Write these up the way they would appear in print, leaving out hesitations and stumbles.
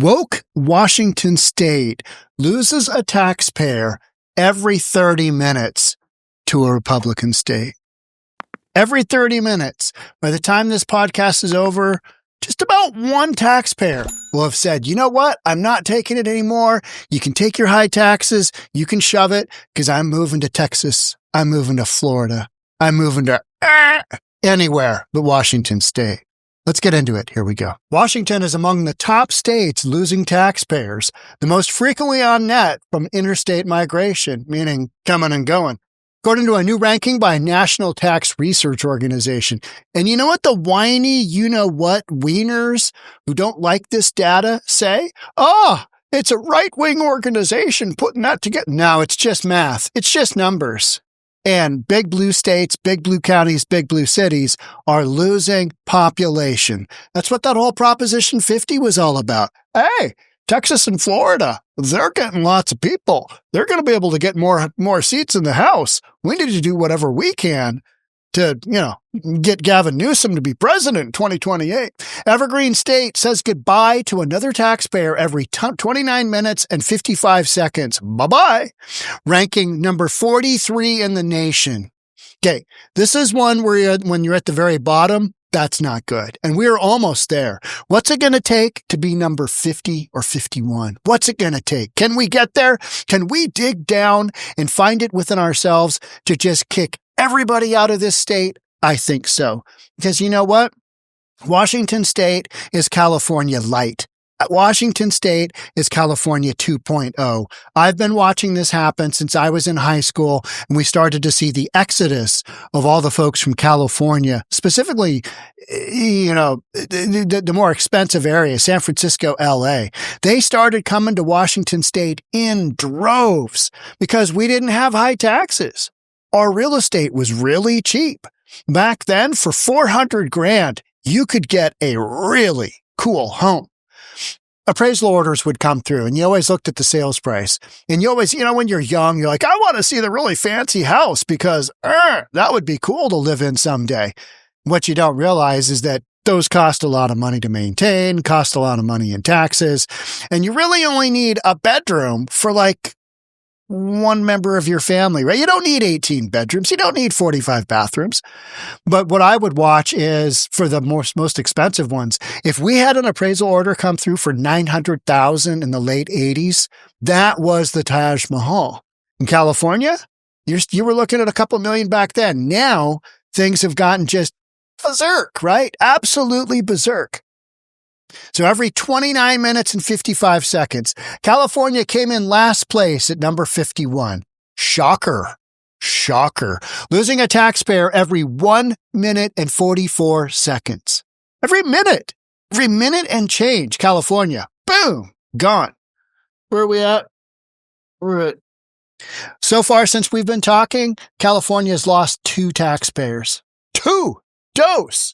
Woke Washington State loses a taxpayer every 30 minutes to a Republican state. Every 30 minutes. By the time this podcast is over, just about one taxpayer will have said, you know what? I'm not taking it anymore. You can take your high taxes. You can shove it because I'm moving to Texas. I'm moving to Florida. I'm moving to anywhere but Washington State. Let's get into it. Here we go. Washington is among the top states losing taxpayers, the most frequently on net from interstate migration, meaning coming and going, according to a new ranking by a National Tax Research Organization. And you know what the whiny you-know-what wieners who don't like this data say? It's a right-wing organization putting that together. No, it's just math. It's just numbers. And big blue states, big blue counties, big blue cities are losing population. That's what that whole Proposition 50 was all about. Hey, Texas and Florida, they're getting lots of people. They're going to be able to get more seats in the House. We need to do whatever we can to, get Gavin Newsom to be president in 2028. Evergreen State says goodbye to another taxpayer every 29 minutes and 55 seconds. Bye-bye. Ranking number 43 in the nation. Okay, this is one where when you're at the very bottom, that's not good. And we're almost there. What's it going to take to be number 50 or 51? What's it going to take? Can we get there? Can we dig down and find it within ourselves to just kick everybody out of this state? I think so. Because you know what? Washington State is California light. Washington State is California 2.0. I've been watching this happen since I was in high school, and we started to see the exodus of all the folks from California, specifically, the more expensive areas, San Francisco, LA. They started coming to Washington State in droves because we didn't have high taxes. Our real estate was really cheap. Back then, for $400,000, you could get a really cool home. Appraisal orders would come through, and you always looked at the sales price. And you always, when you're young, you're like, I want to see the really fancy house because that would be cool to live in someday. What you don't realize is that those cost a lot of money to maintain, cost a lot of money in taxes, and you really only need a bedroom for like one member of your family, right? You don't need 18 bedrooms. You don't need 45 bathrooms. But what I would watch is for the most expensive ones, if we had an appraisal order come through for $900,000 in the late 80s, that was the Taj Mahal. In California, you were looking at a couple million back then. Now things have gotten just berserk, right? Absolutely berserk. So every 29 minutes and 55 seconds, California came in last place at number 51. Shocker. Losing a taxpayer every 1 minute and 44 seconds. Every minute and change, California. Boom, gone. Where are we at? We're at. So far since we've been talking, California has lost 2 taxpayers. 2 dose.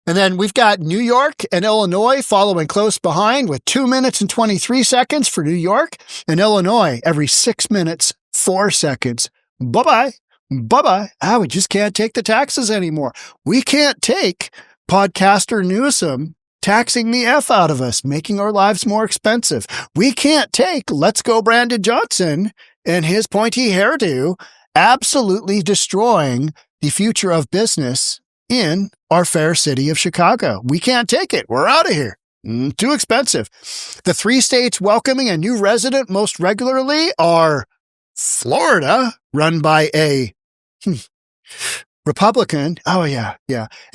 And then we've got New York and Illinois following close behind with 2 minutes and 23 seconds for New York, and Illinois every 6 minutes, 4 seconds. Bye-bye. We just can't take the taxes anymore. We can't take podcaster Newsom taxing the F out of us, making our lives more expensive. We can't take Let's Go Brandon Johnson and his pointy hairdo absolutely destroying the future of business in our fair city of Chicago. We can't take it. We're out of here. Too expensive. The 3 states welcoming a new resident most regularly are Florida, run by a Republican. Oh, yeah.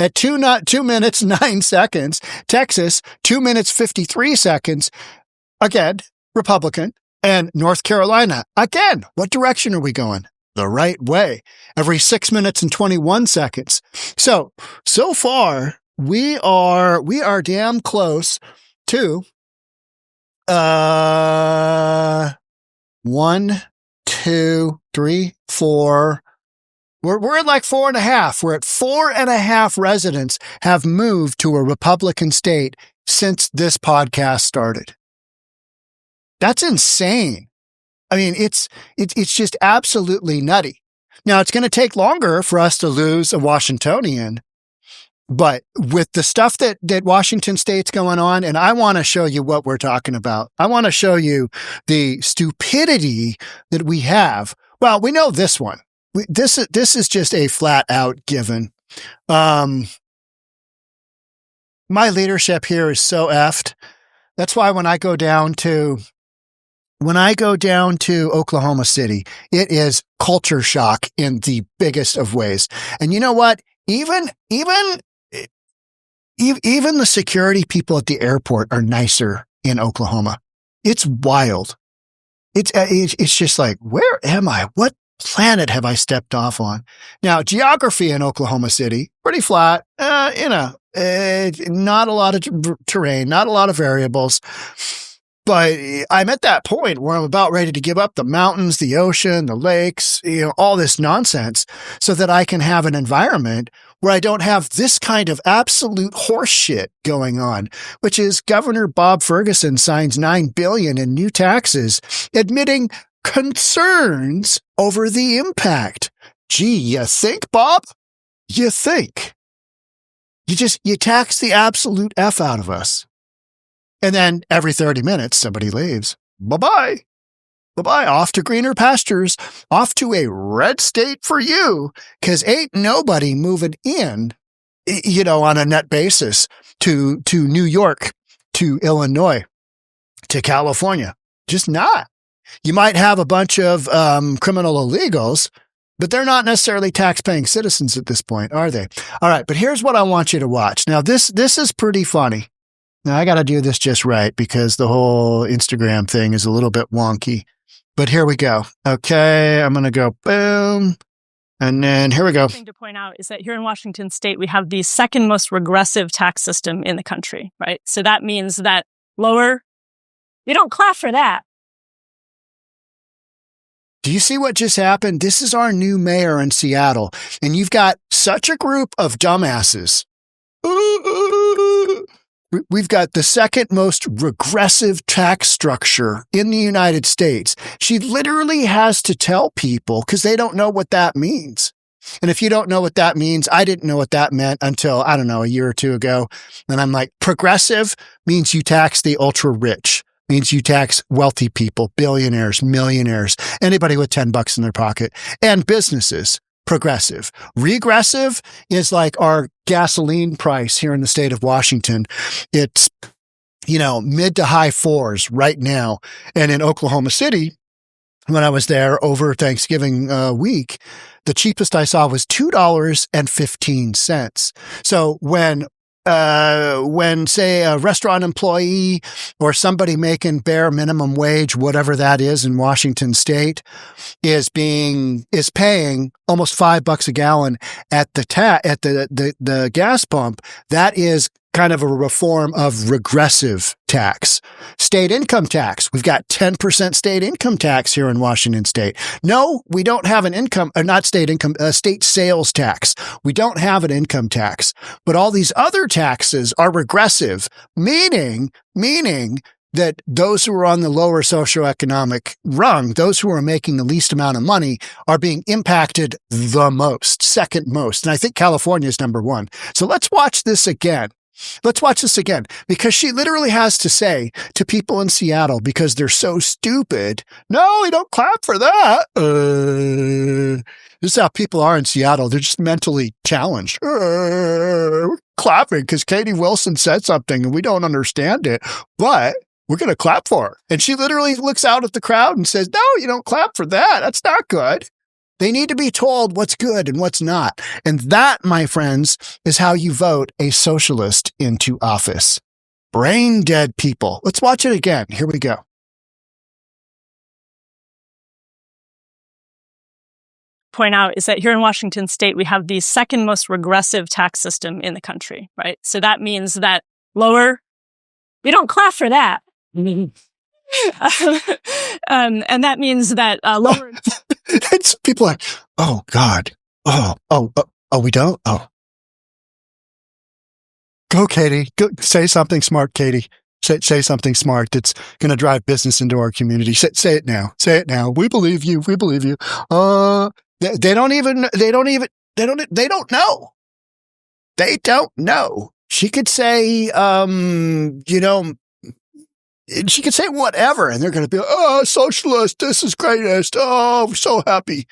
At 2 minutes, 9 seconds. Texas, 2 minutes, 53 seconds. Again, Republican. And North Carolina. Again, what direction are we going? The right way. Every 6 minutes and 21 seconds. So far, we are damn close to 1, 2, 3, 4. We're at like 4.5. We're at 4.5 residents have moved to a Republican state since this podcast started. That's insane. I mean, it's just absolutely nutty. Now, it's going to take longer for us to lose a Washingtonian, But with the stuff that Washington State's going on, and I want to show you what we're talking about. I want to show you the stupidity that we have. Well, we know this one. This is just a flat out given. My leadership here is so effed. That's why when I go down to Oklahoma City, it is culture shock in the biggest of ways. And you know what? Even the security people at the airport are nicer in Oklahoma. It's wild. It's just like, where am I? What planet have I stepped off on? Now, geography in Oklahoma City, pretty flat, not a lot of terrain, not a lot of variables. But I'm at that point where I'm about ready to give up the mountains, the ocean, the lakes, all this nonsense so that I can have an environment where I don't have this kind of absolute horse shit going on, which is Governor Bob Ferguson signs $9 billion in new taxes, admitting concerns over the impact. Gee, you think, Bob? You think? You tax the absolute F out of us. And then every 30 minutes, somebody leaves. Bye-bye. Bye-bye. Off to greener pastures. Off to a red state for you. Because ain't nobody moving in, on a net basis to New York, to Illinois, to California. Just not. You might have a bunch of criminal illegals, but they're not necessarily tax-paying citizens at this point, are they? All right, but here's what I want you to watch. Now, this is pretty funny. Now, I got to do this just right because the whole Instagram thing is a little bit wonky. But here we go. Okay, I'm going to go boom. And then here we go. The thing to point out is that here in Washington State, we have the second most regressive tax system in the country, right? So that means that lower, you don't clap for that. Do you see what just happened? This is our new mayor in Seattle. And you've got such a group of dumbasses. We've got the second most regressive tax structure in the United States. She literally has to tell people because they don't know what that means. And if you don't know what that means, I didn't know what that meant until, I don't know, a year or two ago. And I'm like, progressive means you tax the ultra rich, means you tax wealthy people, billionaires, millionaires, anybody with $10 in their pocket, and businesses. Progressive. Regressive is like our gasoline price here in the state of Washington. It's, mid to high fours right now. And in Oklahoma City, when I was there over Thanksgiving week, the cheapest I saw was $2.15. So when say a restaurant employee or somebody making bare minimum wage, whatever that is in Washington State, is paying almost $5 a gallon at the gas pump, that is kind of a reform of regressive tax. State income tax. We've got 10% state income tax here in Washington State. No, we don't have an state sales tax. We don't have an income tax. But all these other taxes are regressive, meaning that those who are on the lower socioeconomic rung, those who are making the least amount of money, are being impacted the most, second most. And I think California is number one. So let's watch this again. Because she literally has to say to people in Seattle, because they're so stupid, no, we don't clap for that. This is how people are in Seattle. They're just mentally challenged. We're clapping because Katie Wilson said something and we don't understand it, but we're going to clap for her. And she literally looks out at the crowd and says, no, you don't clap for that. That's not good. They need to be told what's good and what's not. And that, my friends, is how you vote a socialist into office. Brain dead people. Let's watch it again. Here we go. Point out is that here in Washington State, we have the second most regressive tax system in the country, right? So that means that lower, you don't clap for that. And that means that lower. It's people are like, oh God, oh, we don't. Oh, go, Katie. Go say something smart, Katie. Say something smart that's going to drive business into our community. Say it now. Say it now. We believe you. We believe you. They don't know. They don't know. She could say, she could say whatever, and they're going to be, oh, socialist, this is greatest. Oh, we're so happy.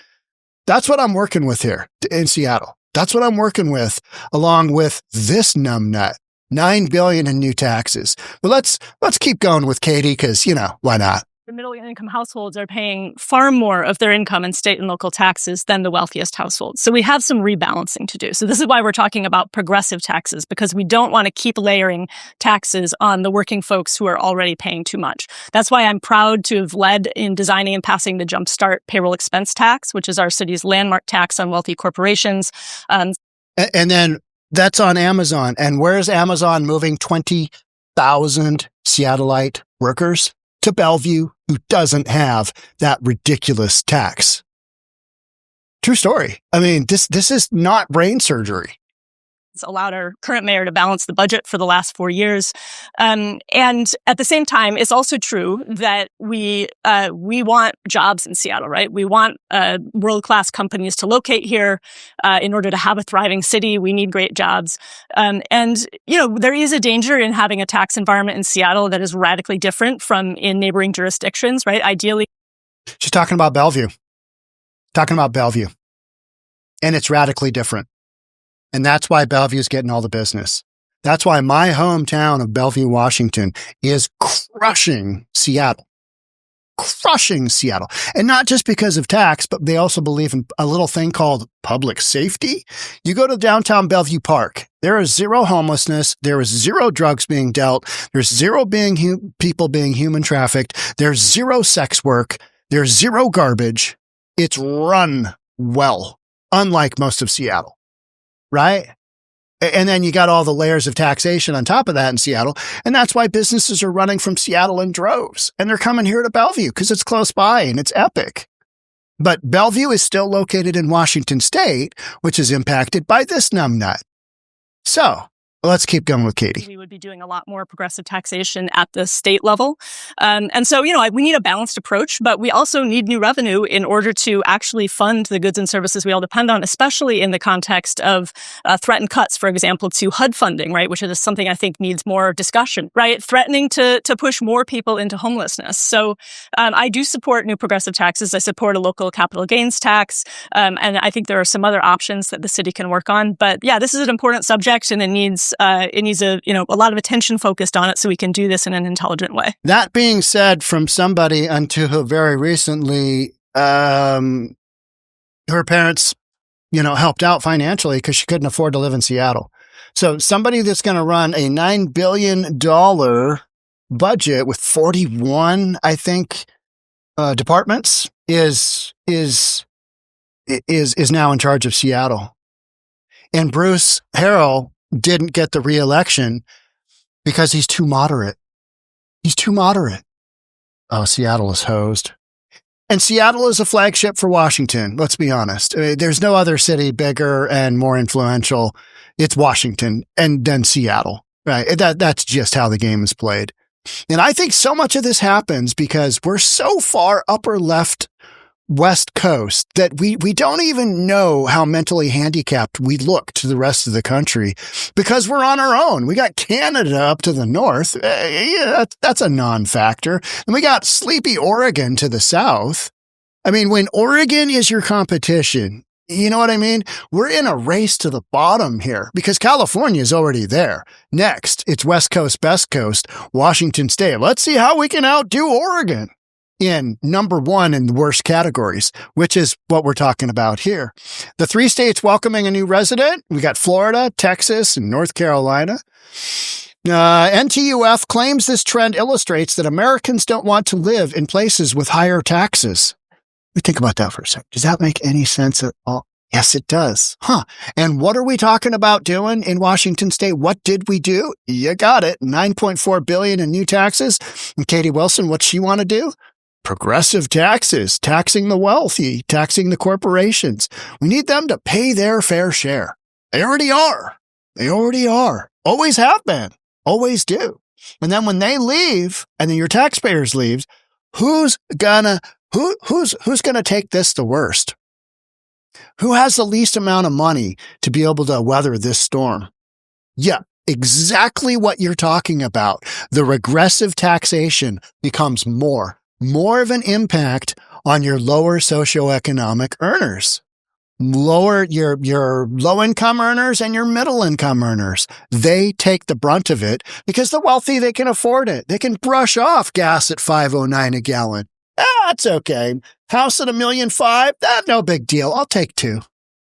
That's what I'm working with here in Seattle. That's what I'm working with, along with this numbnut, $9 billion in new taxes. But let's keep going with Katie, because, why not? The middle income households are paying far more of their income in state and local taxes than the wealthiest households. So we have some rebalancing to do. So this is why we're talking about progressive taxes, because we don't want to keep layering taxes on the working folks who are already paying too much. That's why I'm proud to have led in designing and passing the Jumpstart payroll expense tax, which is our city's landmark tax on wealthy corporations. And then that's on Amazon. And where's Amazon moving 20,000 Seattleite workers? To Bellevue, who doesn't have that ridiculous tax. True story. I mean, this is not brain surgery. It's allowed our current mayor to balance the budget for the last 4 years. And at the same time, it's also true that we want jobs in Seattle, right? We want world-class companies to locate here. In order to have a thriving city, we need great jobs. And there is a danger in having a tax environment in Seattle that is radically different from in neighboring jurisdictions, right? Ideally. She's talking about Bellevue. And it's radically different. And that's why Bellevue's getting all the business. That's why my hometown of Bellevue, Washington is crushing Seattle. And not just because of tax, but they also believe in a little thing called public safety. You go to downtown Bellevue Park, there is zero homelessness. There is zero drugs being dealt. There's zero people being human trafficked. There's zero sex work. There's zero garbage. It's run well, unlike most of Seattle. Right? And then you got all the layers of taxation on top of that in Seattle. And that's why businesses are running from Seattle in droves. And they're coming here to Bellevue because it's close by and it's epic. But Bellevue is still located in Washington State, which is impacted by this numbnut. So let's keep going with Katie. We would be doing a lot more progressive taxation at the state level. And so, we need a balanced approach, but we also need new revenue in order to actually fund the goods and services we all depend on, especially in the context of threatened cuts, for example, to HUD funding, right, which is something I think needs more discussion, right, threatening to push more people into homelessness. So I do support new progressive taxes. I support a local capital gains tax. And I think there are some other options that the city can work on. But yeah, this is an important subject, and it needs a lot of attention focused on it so we can do this in an intelligent way. That being said, from somebody until who very recently, her parents, helped out financially because she couldn't afford to live in Seattle. So somebody that's going to run a $9 billion budget with 41, I think, departments is now in charge of Seattle. And Bruce Harrell didn't get the re-election because he's too moderate. Oh, Seattle is hosed. And Seattle is a flagship for Washington. Let's be honest. There's no other city bigger and more influential. It's Washington and then Seattle, right? That's just how the game is played. And I think so much of this happens because we're so far upper left West Coast that we don't even know how mentally handicapped we look to the rest of the country because we're on our own. We got Canada up to the north. That's a non-factor. And we got sleepy Oregon to the south. I mean, when Oregon is your competition, you know what I mean? We're in a race to the bottom here because California is already there. Next, it's West Coast, Best Coast, Washington State. Let's see how we can outdo Oregon in number one in the worst categories, which is what we're talking about here. The 3 states welcoming a new resident. We got Florida, Texas, and North Carolina. NTUF claims this trend illustrates that Americans don't want to live in places with higher taxes. We think about that for a second. Does that make any sense at all? Yes, it does. And what are we talking about doing in Washington State? What did we do? You got it. $9.4 billion in new taxes. And Katie Wilson, what's she want to do? Progressive taxes, taxing the wealthy, taxing the corporations. We need them to pay their fair share. They already are. Always have been. Always do. And then when they leave, and then your taxpayers leave, who's gonna take this the worst? Who has the least amount of money to be able to weather this storm? Yeah, exactly what you're talking about. The regressive taxation becomes more of an impact on your lower socioeconomic earners. Lower your low income earners and your middle income earners. They take the brunt of it because the wealthy, they can afford it. They can brush off gas at $5.09 a gallon. That's okay. House at $1.5 million, that's no big deal. I'll take two.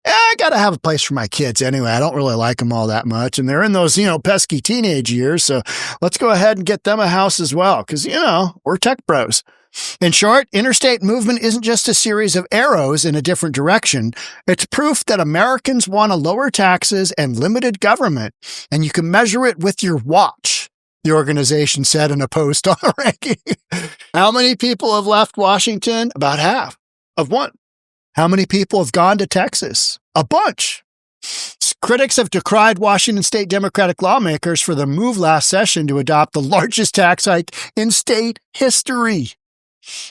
I got to have a place for my kids anyway. I don't really like them all that much. And they're in those, pesky teenage years. So let's go ahead and get them a house as well. Cause we're tech bros. In short, interstate movement isn't just a series of arrows in a different direction. It's proof that Americans want to lower taxes and limited government. And you can measure it with your watch, the organization said in a post on a ranking. How many people have left Washington? About half of one. How many people have gone to Texas? A bunch. Critics have decried Washington state Democratic lawmakers for the move last session to adopt the largest tax hike in state history,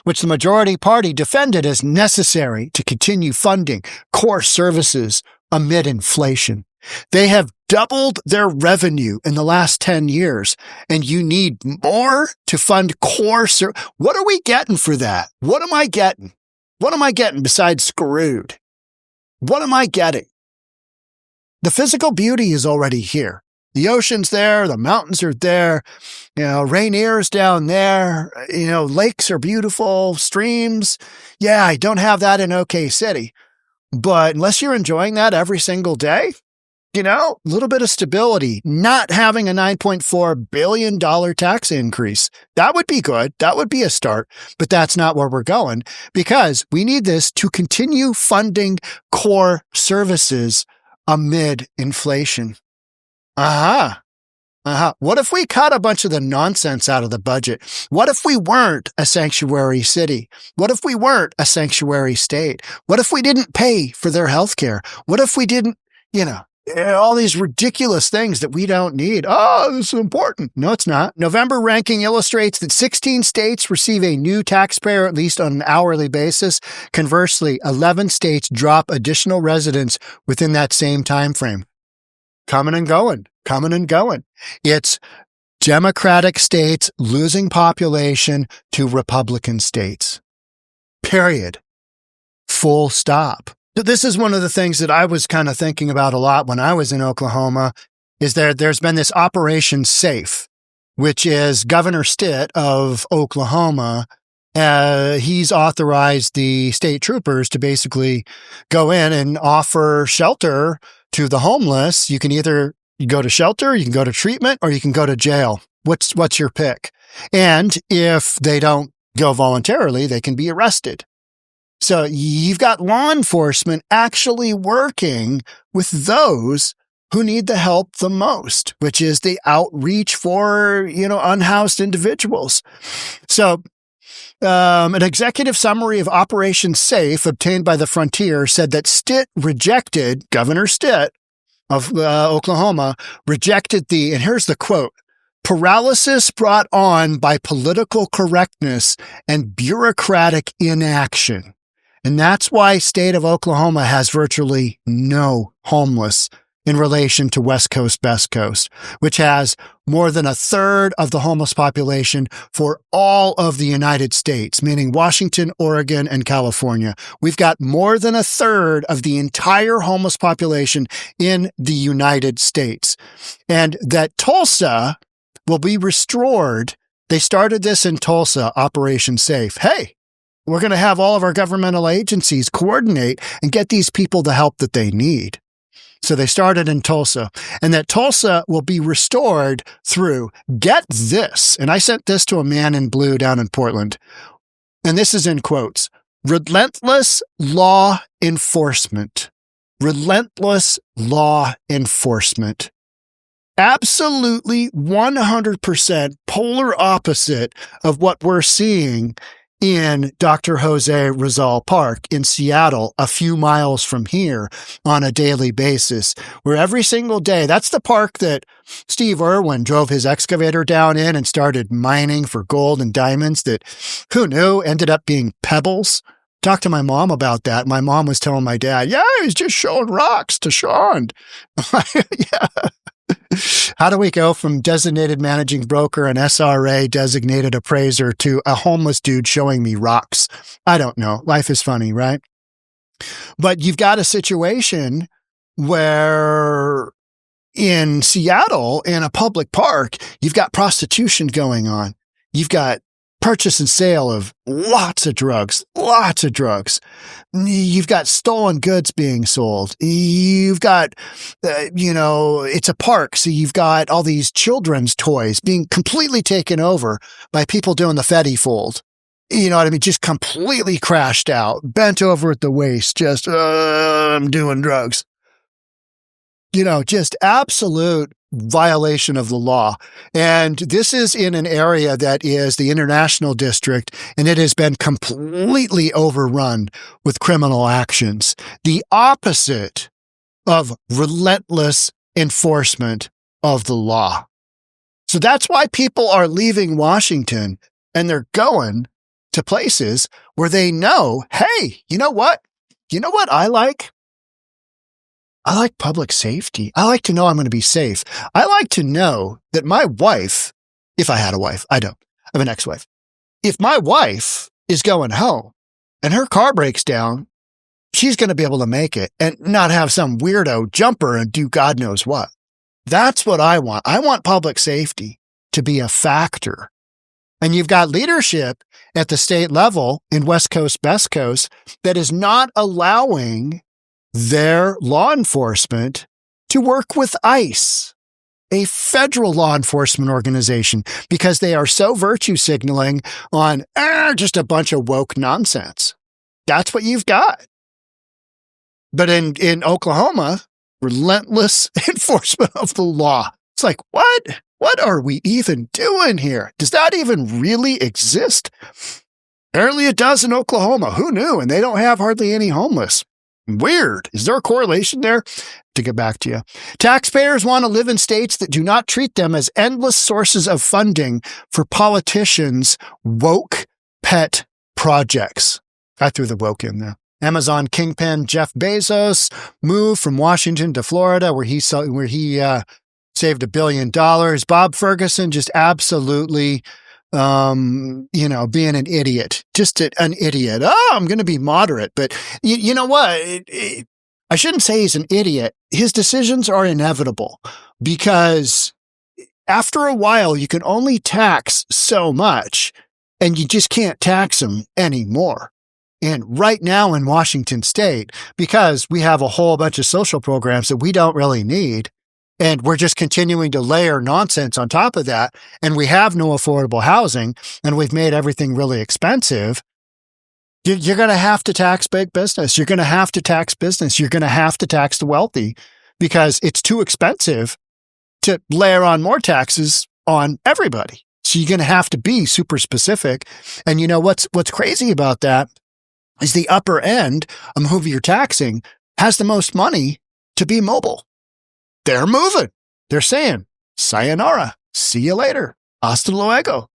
which the majority party defended as necessary to continue funding core services amid inflation. They have doubled their revenue in the last 10 years, and you need more to fund core services. What are we getting for that? What am I getting? What am I getting besides screwed? What am I getting? The physical beauty is already here. The ocean's there, the mountains are there, Rainier's down there, lakes are beautiful, streams. Yeah, I don't have that in OK City. But unless you're enjoying that every single day, a little bit of stability, not having a $9.4 billion tax increase. That would be good. That would be a start. But that's not where we're going because we need this to continue funding core services amid inflation. What if we cut a bunch of the nonsense out of the budget? What if we weren't a sanctuary city? What if we weren't a sanctuary state? What if we didn't pay for their health care? What if we didn't, all these ridiculous things that we don't need? Oh, this is important. No, it's not. November ranking illustrates that 16 states receive a new taxpayer, at least on an hourly basis. Conversely, 11 states drop additional residents within that same time frame. Coming and going. It's Democratic states losing population to Republican states. Period. Full stop. This is one of the things that I was kind of thinking about a lot when I was in Oklahoma, is there's been this Operation Safe, which is Governor Stitt of Oklahoma. He's authorized the state troopers to basically go in and offer shelter to the homeless. You can either go to shelter, you can go to treatment, or you can go to jail. What's your pick? And if they don't go voluntarily, they can be arrested. So you've got law enforcement actually working with those who need the help the most, which is the outreach for, unhoused individuals. So an executive summary of Operation Safe obtained by the Frontier said that Governor Stitt of Oklahoma rejected and here's the quote, paralysis brought on by political correctness and bureaucratic inaction. And that's why state of Oklahoma has virtually no homeless in relation to West Coast, Best Coast, which has more than a third of the homeless population for all of the United States, meaning Washington, Oregon, and California. We've got more than a third of the entire homeless population in the United States. And that Tulsa will be restored. They started this in Tulsa, Operation Safe. Hey, we're going to have all of our governmental agencies coordinate and get these people the help that they need. So they started in Tulsa, and that Tulsa will be restored through, get this, and I sent this to a man in blue down in Portland, and this is in quotes, relentless law enforcement. Relentless law enforcement. Absolutely 100% polar opposite of what we're seeing in Dr. Jose Rizal Park in Seattle, a few miles from here on a daily basis, where every single day, that's the park that Steve Irwin drove his excavator down in and started mining for gold and diamonds that, who knew, ended up being pebbles. Talked to my mom about that. My mom was telling my dad, yeah, he's just showing rocks to Sean. Yeah. How do we go from designated managing broker and SRA designated appraiser to a homeless dude showing me rocks? I don't know. Life is funny, right? But you've got a situation where in Seattle, in a public park, you've got prostitution going on. You've got purchase and sale of lots of drugs. You've got stolen goods being sold. You've got, it's a park. So you've got all these children's toys being completely taken over by people doing the Fetty fold. You know what I mean? Just completely crashed out, bent over at the waist, just, I'm doing drugs. Just absolute violation of the law. And this is in an area that is the International District, and it has been completely overrun with criminal actions. The opposite of relentless enforcement of the law. So that's why people are leaving Washington and they're going to places where they know, hey, you know what? You know what I like? I like public safety. I like to know I'm going to be safe. I like to know that my wife, if I had a wife, I don't, I have an ex-wife. If my wife is going home and her car breaks down, she's going to be able to make it and not have some weirdo jump her and do God knows what. That's what I want. I want public safety to be a factor. And you've got leadership at the state level in West Coast, Best Coast that is not allowing their law enforcement to work with ICE, a federal law enforcement organization, because they are so virtue signaling on just a bunch of woke nonsense. That's what you've got. But in Oklahoma, relentless enforcement of the law. It's like, what? What are we even doing here? Does that even really exist? Apparently it does in Oklahoma. Who knew? And they don't have hardly any homeless. Weird. Is there a correlation there? To get back to you. Taxpayers want to live in states that do not treat them as endless sources of funding for politicians' woke pet projects. I threw the woke in there. Amazon kingpin Jeff Bezos moved from Washington to Florida, where he saved $1 billion. Bob Ferguson just absolutely being an idiot, just an idiot. Oh, I'm going to be moderate. But you know what? I shouldn't say he's an idiot. His decisions are inevitable because after a while, you can only tax so much and you just can't tax them anymore. And right now in Washington state, because we have a whole bunch of social programs that we don't really need, and we're just continuing to layer nonsense on top of that, and we have no affordable housing, and we've made everything really expensive, you're going to have to tax big business. You're going to have to tax business. You're going to have to tax the wealthy because it's too expensive to layer on more taxes on everybody. So you're going to have to be super specific. And you know what's crazy about that is the upper end of who you're taxing has the most money to be mobile. They're moving. They're saying, sayonara, see you later, hasta luego,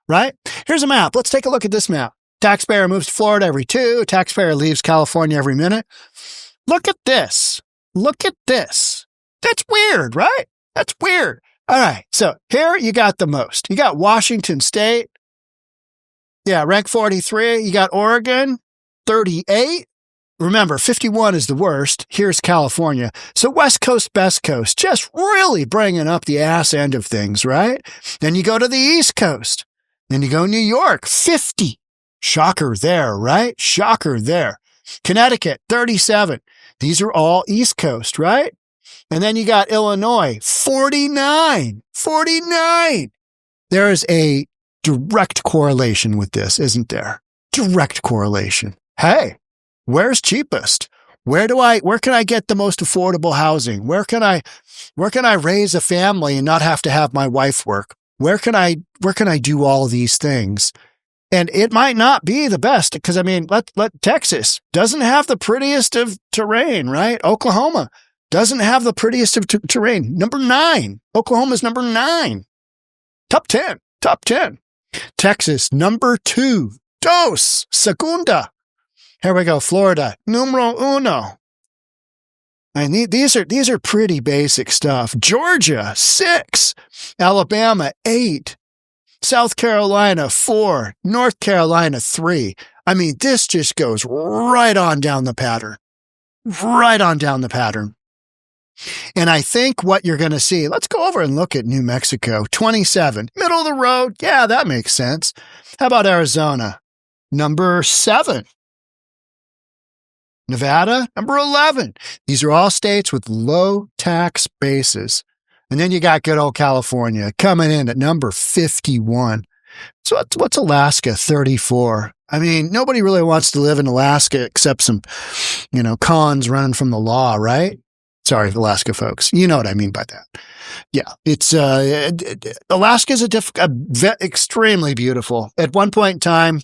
right? Here's a map. Let's take a look at this map. Taxpayer moves to Florida every 2. Taxpayer leaves California every minute. Look at this. Look at this. That's weird, right? That's weird. All right. So here you got the most. You got Washington State. Yeah, rank 43. You got Oregon, 38. Remember, 51 is the worst. Here's California. So West Coast, Best Coast, just really bringing up the ass end of things, right? Then you go to the East Coast. Then you go New York, 50. Shocker there, right? Shocker there. Connecticut, 37. These are all East Coast, right? And then you got Illinois, 49. 49. There is a direct correlation with this, isn't there? Direct correlation. Hey, where's cheapest? Where can I get the most affordable housing? Where can I raise a family and not have to have my wife work? Where can I do all of these things? And it might not be the best because, I mean, let Texas doesn't have the prettiest of terrain, right? Oklahoma doesn't have the prettiest of terrain. Number 9. Oklahoma's number 9. Top 10. Texas, number 2. Dos, segunda. Here we go. Florida, numero uno. I mean, these are pretty basic stuff. Georgia, 6. Alabama, 8. South Carolina, 4. North Carolina, 3. I mean, this just goes right on down the pattern. Right on down the pattern. And I think what you're going to see, let's go over and look at New Mexico, 27. Middle of the road. Yeah, that makes sense. How about Arizona? Number 7. Nevada, number 11. These are all states with low tax bases. And then you got good old California coming in at number 51. So what's Alaska? 34. I mean, nobody really wants to live in Alaska except some, cons running from the law, right? Sorry, Alaska folks. You know what I mean by that. Yeah, it's Alaska is extremely beautiful. At one point in time,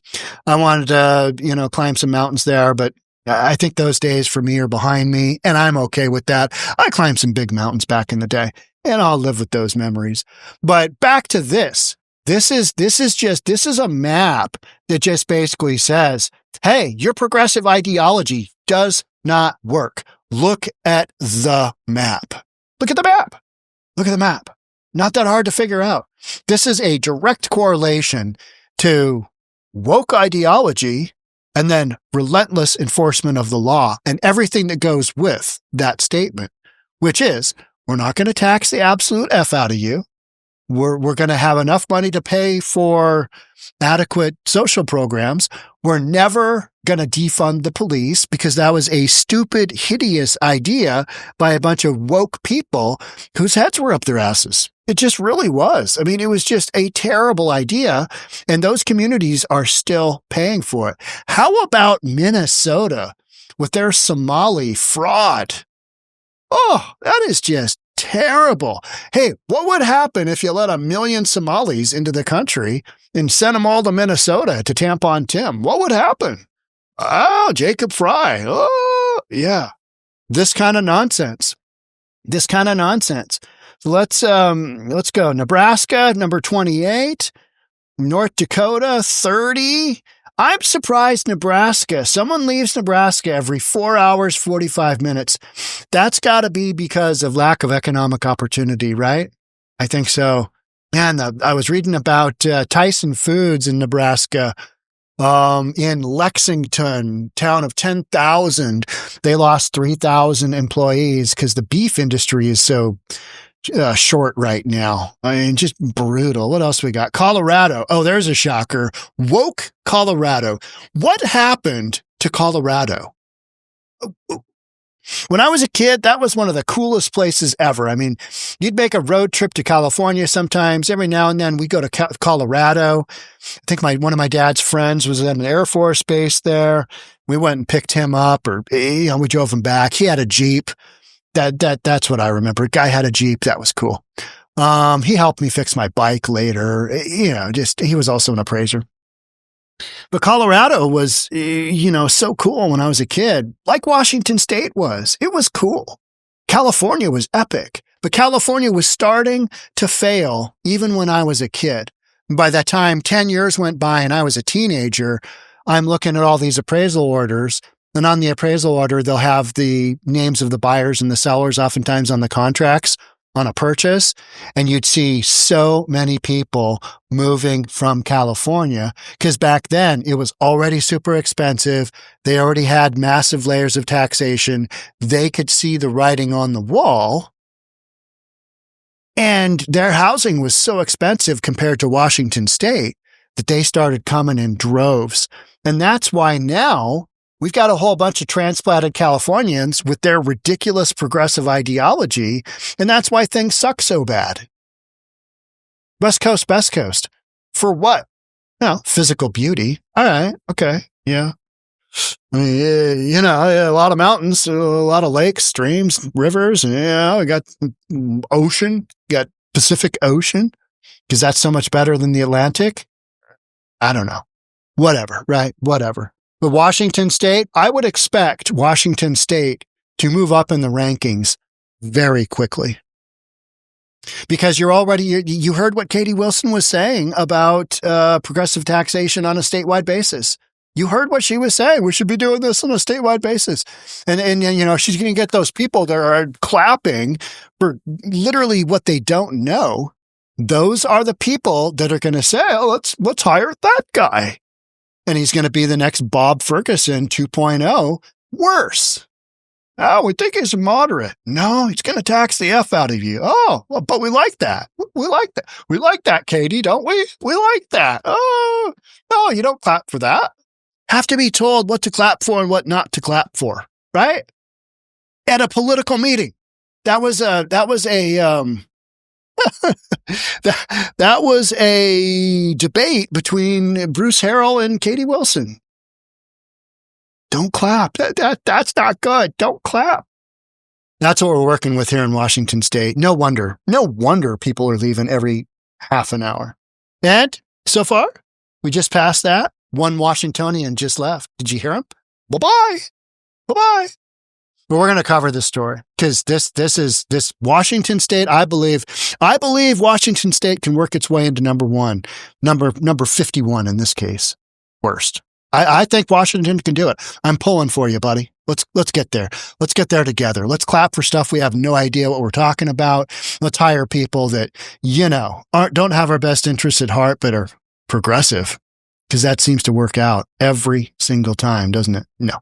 I wanted to, climb some mountains there, but I think those days for me are behind me, and I'm okay with that. I climbed some big mountains back in the day, and I'll live with those memories. But back to this. This is a map that just basically says, hey, your progressive ideology does not work. Look at the map. Look at the map. Look at the map. Not that hard to figure out. This is a direct correlation to woke ideology and then relentless enforcement of the law and everything that goes with that statement, which is we're not going to tax the absolute F out of you. We're going to have enough money to pay for adequate social programs. We're never going to defund the police because that was a stupid, hideous idea by a bunch of woke people whose heads were up their asses. It just really was. I mean, it was just a terrible idea, and those communities are still paying for it. How about Minnesota with their Somali fraud? Oh, that is just terrible. Hey, what would happen if you let 1 million Somalis into the country and sent them all to Minnesota to Tampon Tim? What would happen? Oh, Jacob Fry. Oh, yeah. This kind of nonsense. So let's go. Nebraska, number 28. North Dakota, 30. I'm surprised Nebraska. Someone leaves Nebraska every 4 hours, 45 minutes. That's got to be because of lack of economic opportunity, right? I think so. Man, I was reading about Tyson Foods in Nebraska, in Lexington, town of 10,000. They lost 3,000 employees because the beef industry is so short right now. I mean, just brutal. What else we got? Colorado. Oh, there's a shocker. Woke Colorado. What happened to Colorado? When I was a kid, that was one of the coolest places ever. I mean, you'd make a road trip to California sometimes. Every now and then we go to Colorado. I think one of my dad's friends was at an Air Force base there. We went and picked him up, or we drove him back. He had a Jeep. That's what I remember. Guy had a Jeep. That was cool. He helped me fix my bike later. He was also an appraiser. But Colorado was, so cool when I was a kid, like Washington State was. It was cool. California was epic, but California was starting to fail even when I was a kid. And by that time, 10 years went by and I was a teenager. I'm looking at all these appraisal orders. And on the appraisal order, they'll have the names of the buyers and the sellers, oftentimes on the contracts on a purchase. And you'd see so many people moving from California because back then it was already super expensive. They already had massive layers of taxation. They could see the writing on the wall. And their housing was so expensive compared to Washington State that they started coming in droves. And that's why now we've got a whole bunch of transplanted Californians with their ridiculous progressive ideology, and that's why things suck so bad. West Coast, best coast. For what? Physical beauty. All right. Okay. Yeah. I mean, a lot of mountains, a lot of lakes, streams, rivers, and we got ocean, got Pacific Ocean, because that's so much better than the Atlantic. I don't know. Whatever, right? Whatever. But Washington State, I would expect Washington State to move up in the rankings very quickly. Because you heard what Katie Wilson was saying about progressive taxation on a statewide basis. You heard what she was saying. We should be doing this on a statewide basis. And you know, she's going to get those people that are clapping for literally what they don't know. Those are the people that are going to say, oh, let's hire that guy. And he's going to be the next Bob Ferguson 2.0, worse. Oh, we think he's moderate. No, he's going to tax the F out of you. Oh, well, but we like that. We like that. We like that, Katie, don't we? We like that. Oh, no, you don't clap for that. Have to be told what to clap for and what not to clap for, right? At a political meeting. That was a that was a debate between Bruce Harrell and Katie Wilson. Don't clap. That's not good. Don't clap. That's what we're working with here in Washington State. No wonder people are leaving every half an hour. And so far, we just passed that. One Washingtonian just left. Did you hear him? Bye-bye. Bye-bye. But we're going to cover this story because this Washington State. I believe Washington State can work its way into number 51 in this case. Worst. I think Washington can do it. I'm pulling for you, buddy. Let's get there. Let's get there together. Let's clap for stuff we have no idea what we're talking about. Let's hire people that, you know, don't have our best interests at heart, but are progressive. Because that seems to work out every single time, doesn't it? No,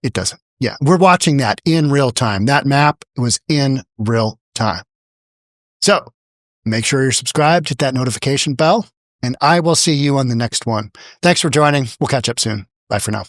it doesn't. Yeah, we're watching that in real time. That map was in real time. So make sure you're subscribed, hit that notification bell, and I will see you on the next one. Thanks for joining. We'll catch up soon. Bye for now.